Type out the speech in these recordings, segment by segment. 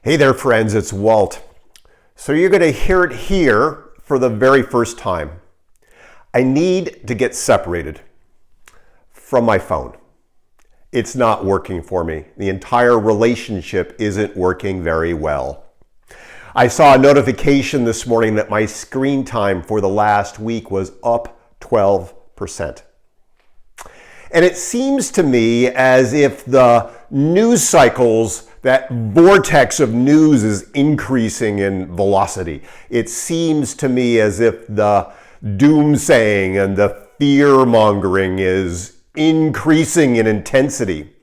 Hey there, friends, it's Walt. So you're going to hear it here for the very first time. I need to get separated from my phone. It's not working for me. The entire relationship isn't working very well. I saw a notification this morning that my screen time for the last week was up 12%. And it seems to me as if the news cycles, that vortex of news is increasing in velocity. It seems to me as if the doomsaying and the fear-mongering is increasing in intensity.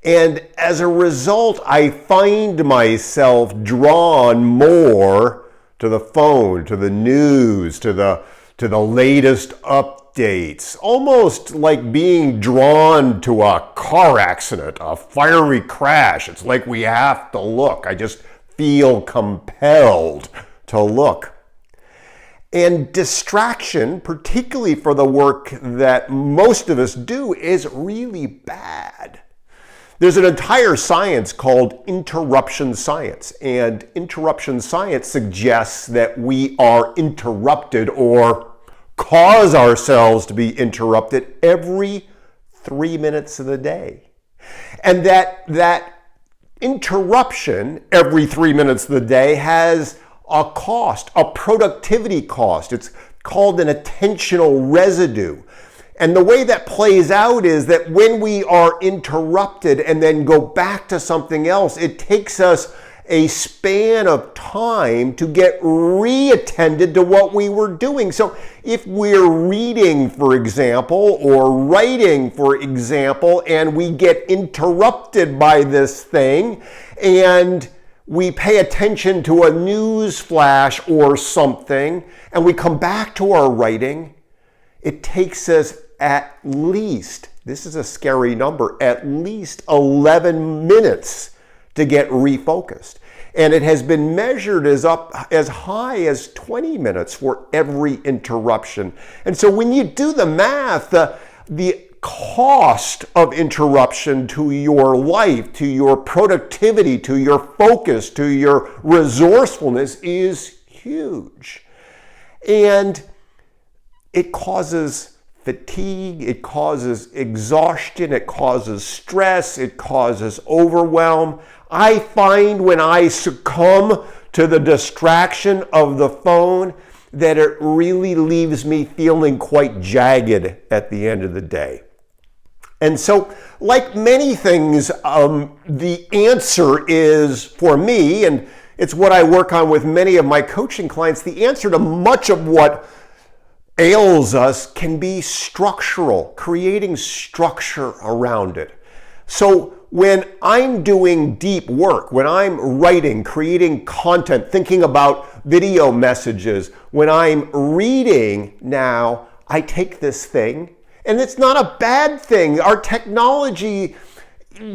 And as a result, I find myself drawn more to the phone, to the news, to the latest updates, almost like being drawn to a car accident, a fiery crash. It's like we have to look. I just feel compelled to look. And distraction, particularly for the work that most of us do, is really bad. There's an entire science called interruption science, and interruption science suggests that we are interrupted or cause ourselves to be interrupted every 3 minutes of the day. And that interruption every 3 minutes of the day has a cost, a productivity cost. It's called an attentional residue. And the way that plays out is that when we are interrupted and then go back to something else, it takes us a span of time to get reattended to what we were doing. So if we're reading, for example, or writing, for example, and we get interrupted by this thing, and we pay attention to a news flash or something, and we come back to our writing, it takes us at least, this is a scary number, at least 11 minutes to get refocused. And it has been measured as high as 20 minutes for every interruption. And so when you do the math, the cost of interruption to your life, to your productivity, to your focus, to your resourcefulness is huge. And it causes fatigue, it causes exhaustion, it causes stress, it causes overwhelm. I find when I succumb to the distraction of the phone that it really leaves me feeling quite jagged at the end of the day. And so, like many things, the answer is, for me, and it's what I work on with many of my coaching clients, the answer to much of what ails us can be structural, creating structure around it. So when I'm doing deep work, when I'm writing, creating content, thinking about video messages, when I'm reading now, I take this thing, and it's not a bad thing. Our technology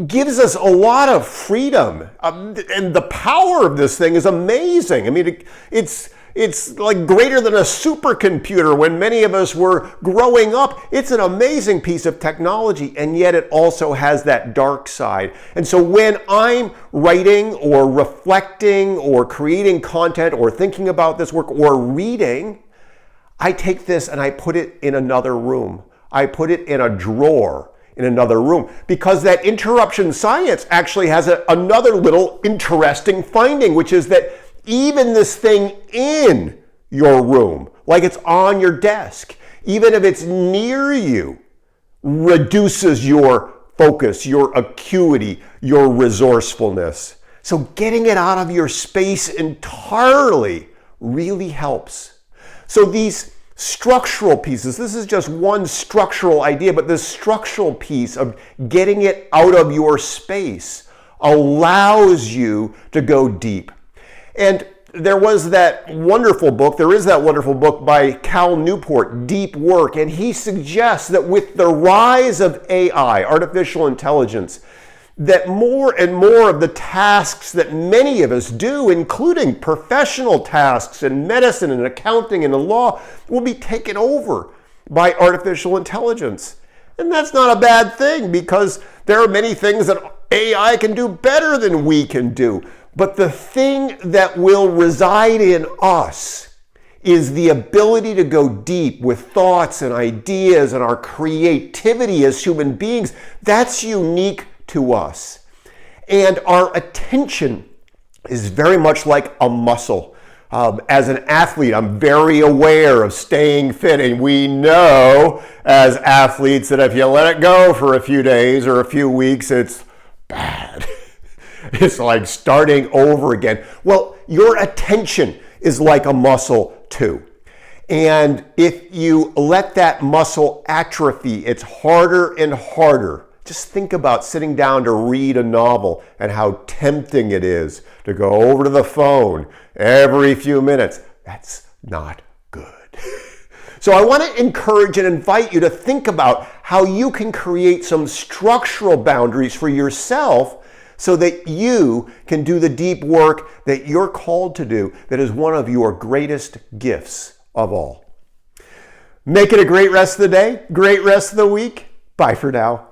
gives us a lot of freedom, and the power of this thing is amazing. I mean, it's like greater than a supercomputer when many of us were growing up. It's an amazing piece of technology, and yet it also has that dark side. And so when I'm writing or reflecting or creating content or thinking about this work or reading, I take this and I put it in another room. I put it in a drawer in another room, because that interruption science actually has another little interesting finding, which is that even this thing in your room, like it's on your desk, even if it's near you, reduces your focus, your acuity, your resourcefulness. So getting it out of your space entirely really helps. So these structural pieces, this is just one structural idea, but this structural piece of getting it out of your space allows you to go deep. And there is that wonderful book by Cal Newport, Deep Work, and he suggests that with the rise of AI, artificial intelligence, that more and more of the tasks that many of us do, including professional tasks in medicine and accounting and the law, will be taken over by artificial intelligence. And that's not a bad thing, because there are many things that AI can do better than we can do. But the thing that will reside in us is the ability to go deep with thoughts and ideas and our creativity as human beings. That's unique to us. And our attention is very much like a muscle. As an athlete, I'm very aware of staying fit, and we know as athletes that if you let it go for a few days or a few weeks, it's bad. It's like starting over again. Well, your attention is like a muscle too. And if you let that muscle atrophy, it's harder and harder. Just think about sitting down to read a novel and how tempting it is to go over to the phone every few minutes. That's not good. So I want to encourage and invite you to think about how you can create some structural boundaries for yourself so that you can do the deep work that you're called to do, that is one of your greatest gifts of all. Make it a great rest of the day, great rest of the week. Bye for now.